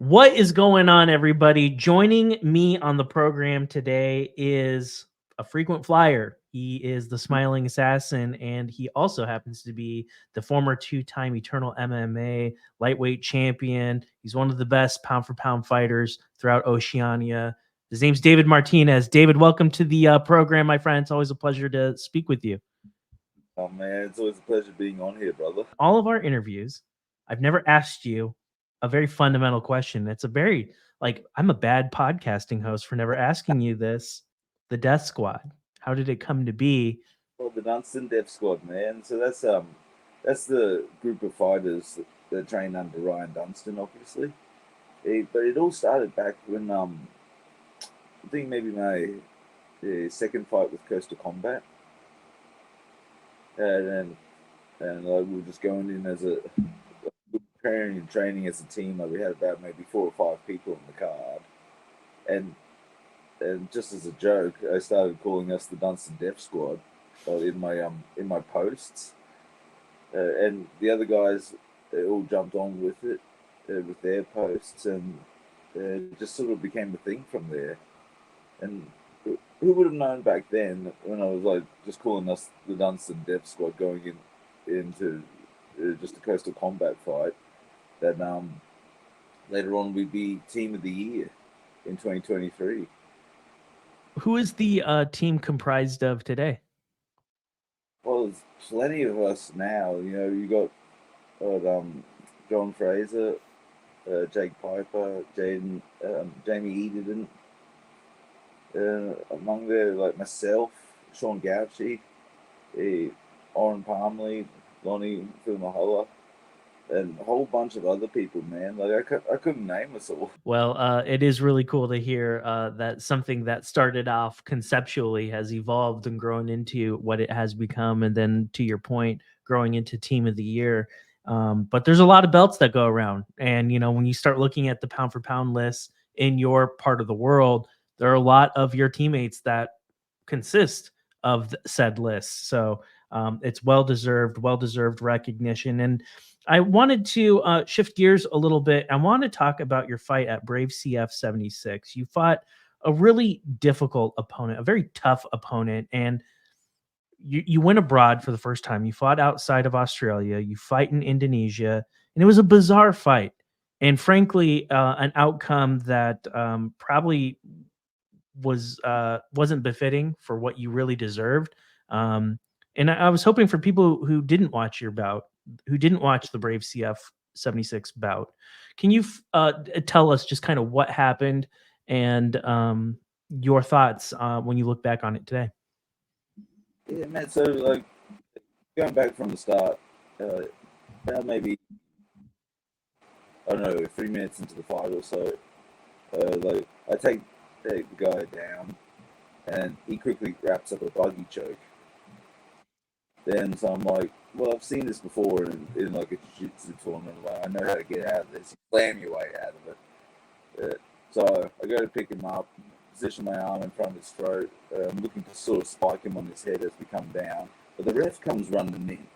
What is going on, everybody? Joining me on the program today is a frequent flyer. He is the Smiling Assassin, and he also happens to be the former two-time Eternal MMA Lightweight Champion. He's one of the best pound-for-pound fighters throughout Oceania. His name's David Martinez. David, welcome to the program, my friend. It's always a pleasure to speak with you. Oh, man, it's always a pleasure being on here, brother. All of our interviews, I've never asked you a very fundamental question. It's a very, I'm a bad podcasting host for never asking you this. The Deathsquad, how did it come to be? Well, the Deathsquad, man. So that's the group of fighters that train under Ryan Dunstan, obviously. But it all started back when I think maybe my second fight with Coastal Combat, and we were just going in as a preparing and training as a team. We had about maybe 4 or 5 people on the card, and just as a joke, I started calling us the Dunstan Deathsquad in my posts, and the other guys all jumped on with it with their posts, and it just sort of became a thing from there. And who would have known back then, when I was just calling us the Dunstan Deathsquad, going into just a Coastal Combat fight, that later on we'd be Team of the Year in 2023. Who is the team comprised of today? Well, there's plenty of us now. You got John Fraser, Jake Piper, Jamie Eden, among there, like myself, Sean Gauchi, Oren Palmley, Lonnie Fumahola, and a whole bunch of other people, man. I couldn't name us all. Well, it is really cool to hear that something that started off conceptually has evolved and grown into what it has become, and then, to your point, growing into Team of the Year. But there's a lot of belts that go around, and when you start looking at the pound-for-pound lists in your part of the world, there are a lot of your teammates that consist of said lists. So it's well-deserved recognition. And I wanted to shift gears a little bit. I want to talk about your fight at Brave CF 76. You fought a really difficult opponent, a very tough opponent, and you went abroad for the first time. You fought outside of Australia. You fight in Indonesia, and it was a bizarre fight. And frankly, an outcome that probably wasn't befitting for what you really deserved. And I was hoping for people who didn't watch your bout, who didn't watch the Brave CF 76 bout, can you tell us just kind of what happened and your thoughts when you look back on it today? Yeah, man. So going back from the start, maybe I don't know, 3 minutes into the fight or so, I take the guy down, and he quickly wraps up a buggy choke. Then so I'm like, well, I've seen this before in like a jiu-jitsu tournament. I know how to get out of this. You slam your way out of it. So I go to pick him up, position my arm in front of his throat. I'm looking to sort of spike him on his head as we come down. But the ref comes running in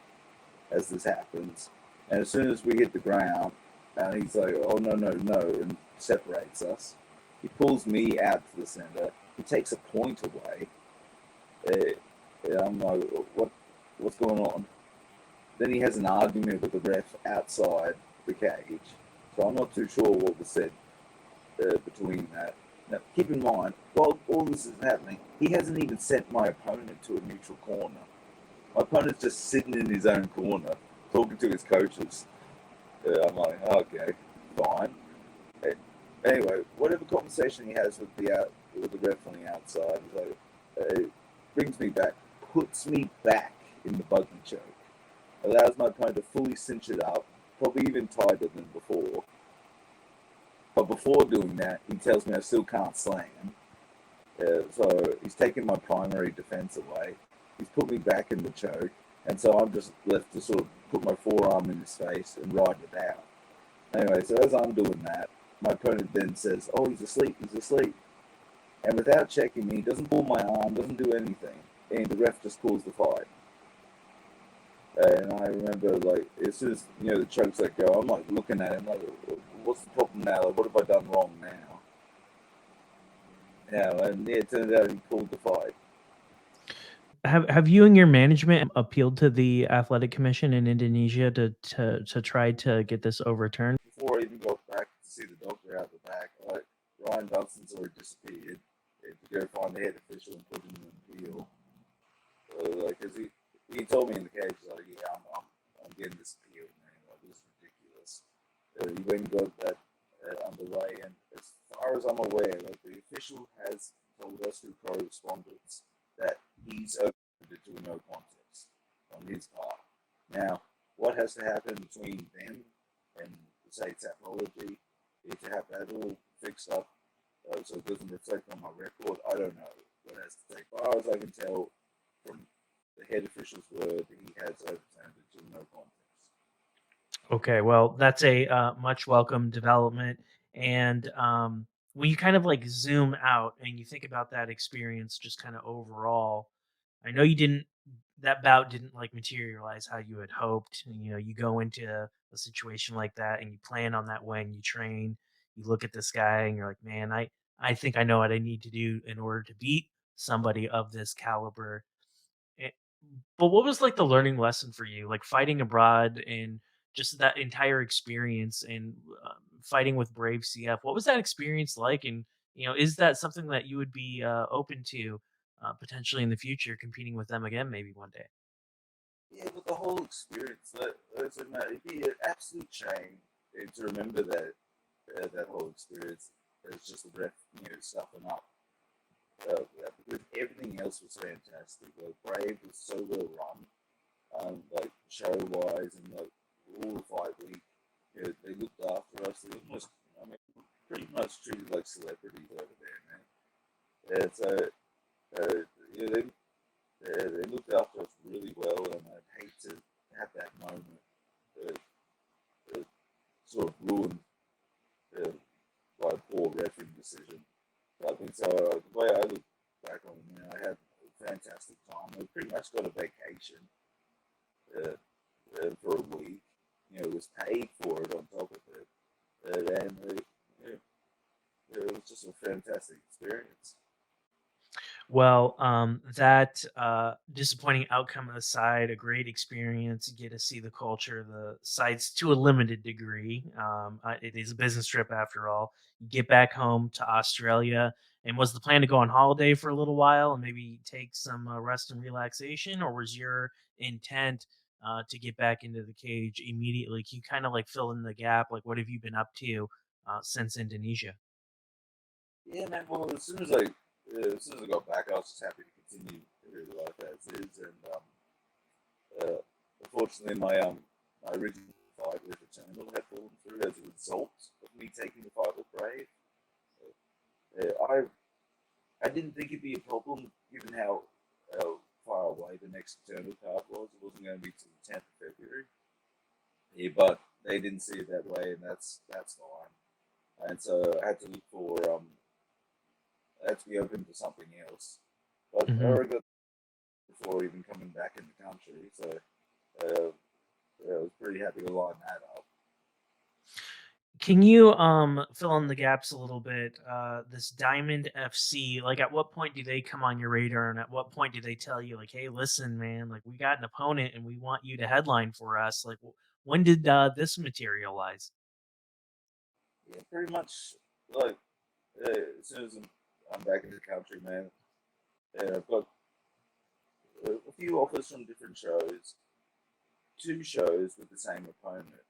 as this happens. And as soon as we hit the ground, and he's like, oh, no, and separates us. He pulls me out to the center. He takes a point away. I'm like, what's going on? Then he has an argument with the ref outside the cage. So I'm not too sure what was said between that. Now, keep in mind, while all this is happening, he hasn't even sent my opponent to a neutral corner. My opponent's just sitting in his own corner, talking to his coaches. I'm like, okay, fine. Anyway, whatever conversation he has with the ref on the outside, brings me back, puts me back in the buggy choke, allows my opponent to fully cinch it up, probably even tighter than before. But before doing that, he tells me I still can't slam. So he's taken my primary defense away. He's put me back in the choke, and so I'm just left to sort of put my forearm in his face and ride it out. Anyway, so as I'm doing that, my opponent then says, oh, he's asleep. And without checking me, he doesn't pull my arm, doesn't do anything. And the ref just calls the fight. And I remember, as soon as, the chokes let go, I'm, looking at him, what's the problem now? Like, what have I done wrong now? And it turned out he called the fight. Have you and your management appealed to the athletic commission in Indonesia to try to get this overturned? Before I even got back to see the doctor out the back, like, Ryan Dunstan's already disappeared. To go find the head official and put him in an appeal. Cause he told me in the cage, like, yeah, I'm getting this appeal, man. Like, this is ridiculous. He went and got that underway, and as far as I'm aware, like, the official has told us through correspondence that he's open to a no contest on his part. Now, what has to happen between them and, say, Tapology to have that all fixed up so it doesn't reflect on my record? I don't know what has to take. As far as I can tell from the head official's word, he has overturned it to a no contest. Okay, well, that's a much welcome development. And when you kind of like zoom out and you think about that experience, just kind of overall, I know that bout didn't like materialize how you had hoped. And, you go into a situation like that and you plan on that when you train, you look at this guy and you're like, man, I think I know what I need to do in order to beat somebody of this caliber. Eh, But what was like the learning lesson for you, like fighting abroad and just that entire experience and fighting with Brave CF? What was that experience like? And is that something that you would be open to potentially in the future, competing with them again, maybe one day? Yeah, but the whole experience, it'd be an absolute shame to remember that whole experience as just the ref, stuffing up. Because everything else was fantastic. Like, Brave was so well run, like show wise, and like all the fight week, they looked after us. They almost, I mean, pretty much treated like celebrities over there, man. And so, they looked after us really well, and I'd hate to have that moment sort of ruined uh, by a poor refereeing decision. I think so. The way I look back on it, man, I had a fantastic time. I pretty much got a vacation uh, for a week. It was paid for it on top of it, and it was just a fantastic experience. Well, that disappointing outcome aside, a great experience. You get to see the culture, the sites to a limited degree. It is a business trip after all. You get back home to Australia, and was the plan to go on holiday for a little while and maybe take some rest and relaxation, or was your intent to get back into the cage immediately? Can you kind of like fill in the gap? Like, what have you been up to since Indonesia? Yeah, man. Well, as soon as I got back, I was just happy to continue life as is, and unfortunately, my original fight with Eternal had fallen through as a result of me taking the fight with Brave. I didn't think it'd be a problem given how far away the next Eternal card was. It wasn't going to be till the 10th of February. Yeah, but they didn't see it that way, and that's fine. And so I had to look for I had to be open to something else. But I Mhm. already got before even coming back in the country, so uh, I was pretty happy to line that up. Can you fill in the gaps a little bit? This Diamond FC, like at what point do they come on your radar, and at what point do they tell you like, "Hey, listen, man, like we got an opponent and we want you to headline for us." Like, when did this materialize? Yeah, pretty much like as soon as I'm back in the country, man. I've got a few offers from different shows, two shows with the same opponent,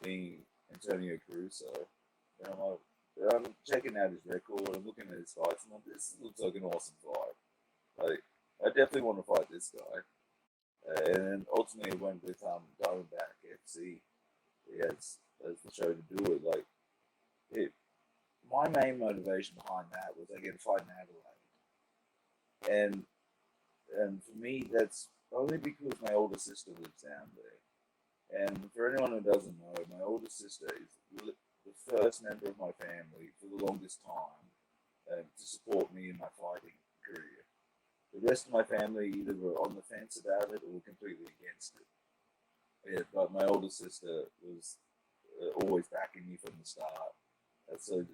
being Antonio Caruso. And I'm checking out his record, I'm looking at his fights, and this looks like an awesome fight. Like, I definitely want to fight this guy. And then ultimately it went with Diamondback FC as the show to do it. Like, it, my main motivation behind that was I get a fight in Adelaide, and for me that's only because my older sister lives down there. And for anyone who doesn't know, my older sister is the first member of my family for the longest time to support me in my fighting career. The rest of my family either were on the fence about it or were completely against it. Yeah, but my older sister was always backing me from the start. So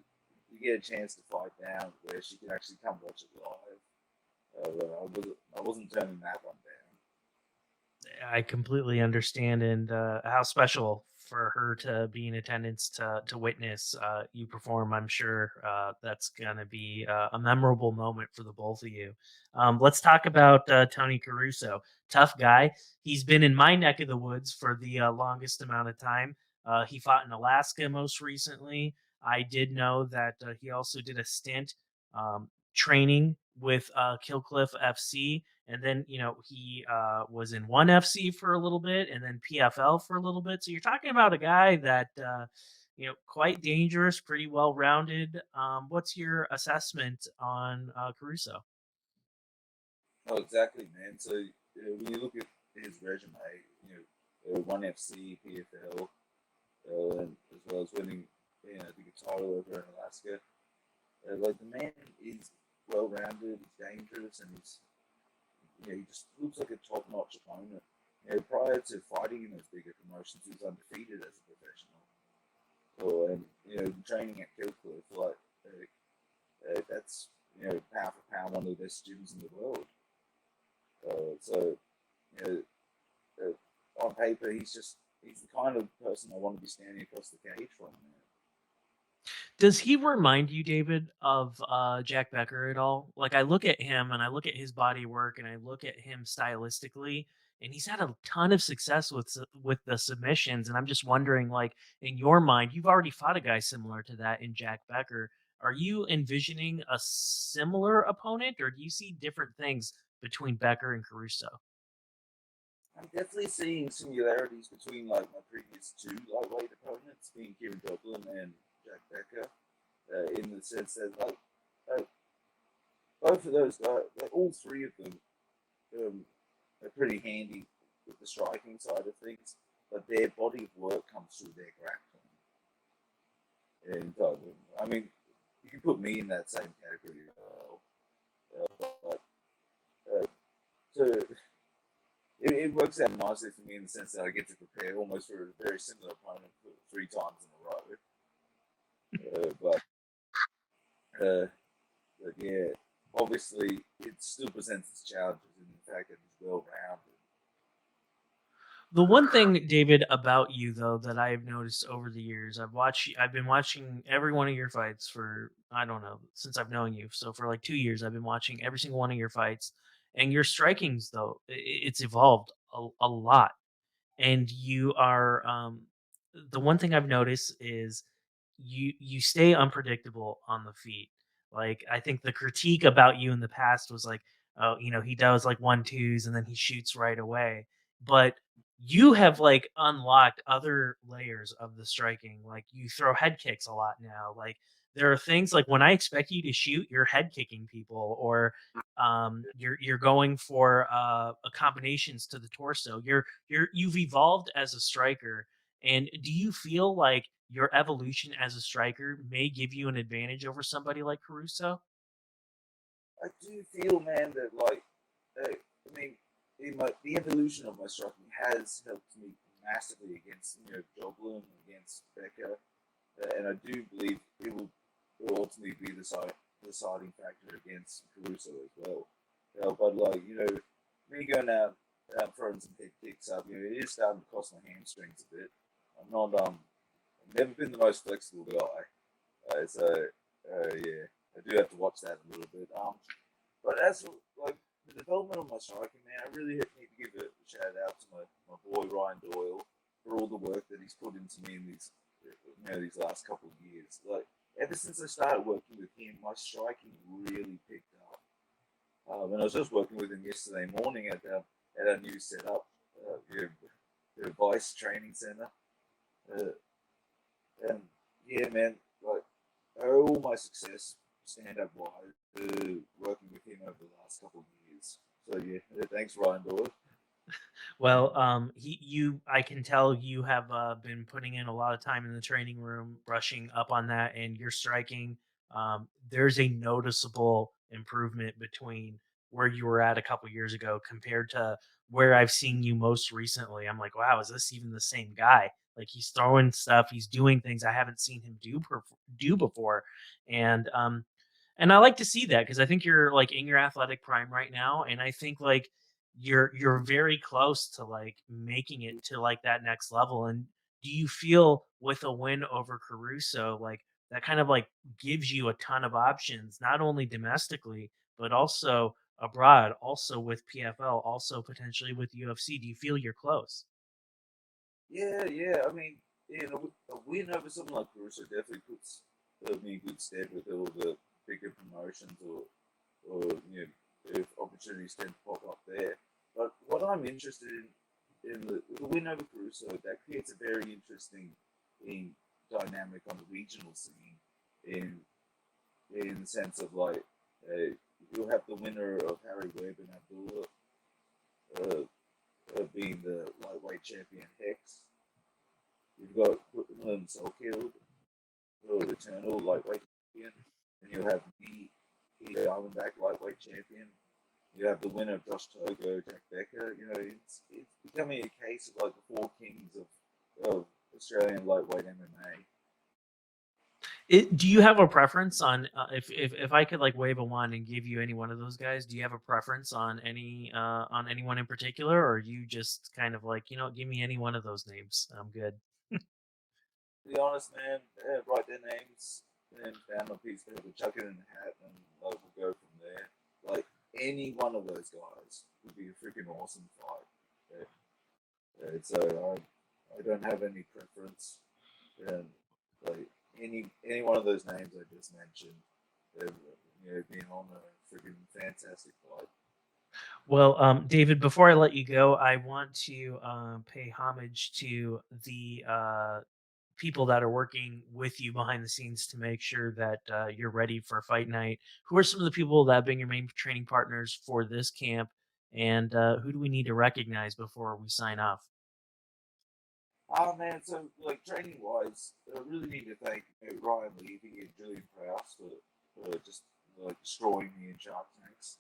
you get a chance to fight down where she can actually come watch it live. I wasn't turning that one down. I completely understand, and how special for her to be in attendance to witness you perform. I'm sure that's gonna be a memorable moment for the both of you. Let's talk about Tony Caruso. Tough guy. He's been in my neck of the woods for the longest amount of time. He fought in Alaska most recently. I did know that he also did a stint training with Killcliff FC, and then he was in one FC for a little bit, and then PFL for a little bit. So you're talking about a guy that quite dangerous, pretty well rounded. What's your assessment on Caruso? Oh, exactly, man. So when you look at his resume, one FC, PFL, and as well as winning, I think a title over in Alaska. Like the man is well rounded, he's dangerous, and he just looks like a top notch opponent. Prior to fighting in those bigger promotions, he was undefeated as a professional. And training at Killcliff, like that's pound for pound one of the best gyms in the world. So you know, on paper, he's the kind of person I want to be standing across the cage from. Man. Does he remind you, David, of Jack Becker at all? Like, I look at him and I look at his body work and I look at him stylistically, and he's had a ton of success with the submissions. And I'm just wondering, like, in your mind, you've already fought a guy similar to that in Jack Becker. Are you envisioning a similar opponent, or do you see different things between Becker and Caruso? I'm definitely seeing similarities between like my previous two lightweight opponents, being Kieran Dublin and Jack Becker, in the sense that uh, both of those guys, like all three of them, are pretty handy with the striking side of things, but their body of work comes through their grappling. And I mean, you can put me in that same category. But so it works out nicely for me in the sense that I get to prepare almost for a very similar opponent for 3 times in a row. Uh, but yeah, obviously it still presents its challenges in the fact that it's well rounded. The one thing, David, about you though that I've noticed over the years, I've been watching every one of your fights for, I don't know, since I've known you. So for like 2 years, I've been watching every single one of your fights, and your strikings though, it's evolved a lot. And you are the one thing I've noticed is you stay unpredictable on the feet. Like, I think the critique about you in the past was like, oh, he does like 1-2s and then he shoots right away. But you have like unlocked other layers of the striking. Like, you throw head kicks a lot now. Like, there are things like when I expect you to shoot, you're head kicking people, or you're going for combinations to the torso. You've evolved as a striker. And do you feel like your evolution as a striker may give you an advantage over somebody like Caruso? I do feel, man, that like, I mean, the evolution of my striking has helped me massively against Joblin, against Becker, and I do believe it will ultimately be the deciding factor against Caruso as well. But like me going out throwing some head kicks up, it is starting to cost my hamstrings a bit. I'm not I've never been the most flexible guy, so yeah, I do have to watch that a little bit. But as for like the development of my striking, man, I really need to give a shout out to my boy Ryan Doyle for all the work that he's put into me in these last couple of years. Like ever since I started working with him, my striking really picked up. And I was just working with him yesterday morning at our new setup, the Vice Training Center, uh, and yeah, man, like all my success stand up wise working with him over the last couple of years. So yeah, thanks Ryan Doyle. Well, I can tell you have been putting in a lot of time in the training room, brushing up on that, and your striking. There's a noticeable improvement between where you were at a couple years ago compared to where I've seen you most recently. I'm like, wow, is this even the same guy Like he's throwing stuff, he's doing things I haven't seen him do before, and I like to see that because I think you're like in your athletic prime right now, and I think like you're very close to like making it to like that next level. And do you feel with a win over Caruso, like that kind of like gives you a ton of options, not only domestically, but also abroad, also with PFL, also potentially with UFC? Do you feel you're close? Yeah, yeah. I mean, a win over someone like Caruso definitely puts me in good stead with all the bigger promotions or if opportunities tend to pop up there. But what I'm interested in the win over Caruso, that creates a very interesting in dynamic on the regional scene in the sense of like you'll have the winner of Harry Webb and Abdullah being the lightweight champion Hex. You've got Whitman Soulkill, the Eternal Lightweight Champion, and you have the Diamondback Lightweight Champion. You have the winner of Josh Togo, Jack Becker. It's becoming a case of like the four kings of Australian lightweight MMA. Do you have a preference on if I could like wave a wand and give you any one of those guys? Do you have a preference on anyone in particular, or are you just kind of like, give me any one of those names, I'm good? To be honest, man, write their names down on a piece of paper, chuck it in a hat, and like, we'll go from there. Like any one of those guys would be a freaking awesome fight. So I don't have any preference, and like any one of those names I just mentioned, being on a freaking fantastic fight. Well, David, before I let you go, I want to pay homage to the people that are working with you behind the scenes to make sure that you're ready for fight night. Who are some of the people that have been your main training partners for this camp, and who do we need to recognize before we sign off? Oh man, so like training wise, I really need to thank Ryan Levy and Julian Prowse for just like destroying me in Shark Tanks.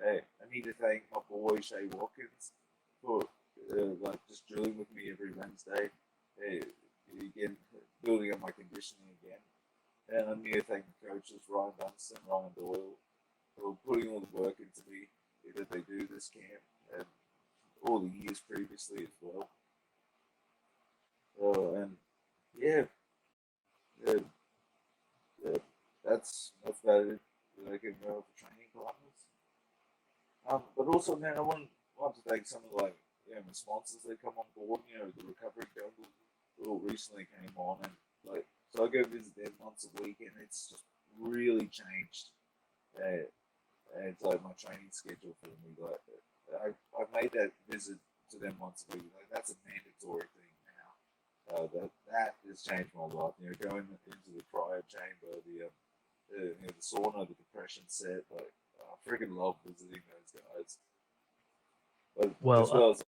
Hey, I need to thank my boy Shay Watkins for like just drilling with me every Wednesday. Hey, again, building up my conditioning again. And I need to thank the coaches Ryan Dunstan and Ryan Doyle for putting all the work into me that they do this camp and all the years previously as well. And yeah, uh, uh, that's about it that I can go for training partners. But also, man, want to thank some of like my sponsors that come on board. The Recovery Jungle who recently came on, and like so I go visit them once a week, and it's just really changed. Uh, it's like my training schedule for me. Like I've made that visit to them once a week. Like that's a mandatory thing now. That has changed my life. Going into the cryo chamber, the sauna, the compression set. Like I freaking love visiting those guys. But Well, as well as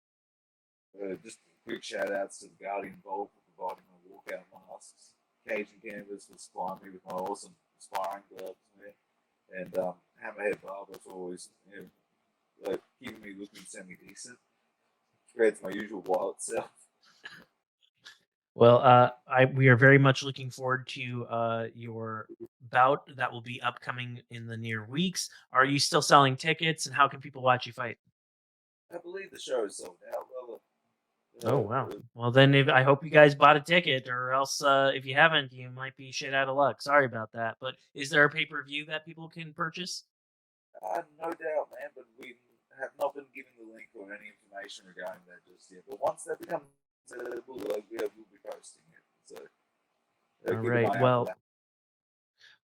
just quick shout outs to the Guardian Vault for providing my walkout masks, Cage and Canvas for supplying me with my awesome sparring gloves, man, and Hammerhead Barber for always like keeping me looking semi decent. Creates my usual wild self. we are very much looking forward to your bout that will be upcoming in the near weeks. Are you still selling tickets, and how can people watch you fight? I believe the show is sold out. Well, Oh wow. Well, then I hope you guys bought a ticket, or else if you haven't, you might be shit out of luck. Sorry about that. But is there a pay-per-view that people can purchase? no doubt, man, but we have not been given the link or any information regarding that just yet. But once that becomes, we'll be posting it. So All keep an right. eye out for Well, that.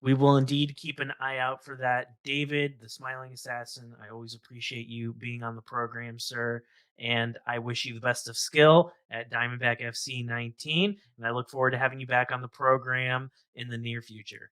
we will indeed keep an eye out for that. David, the Smiling Assassin, I always appreciate you being on the program, sir. And I wish you the best of skill at Diamondback FC 19. And I look forward to having you back on the program in the near future.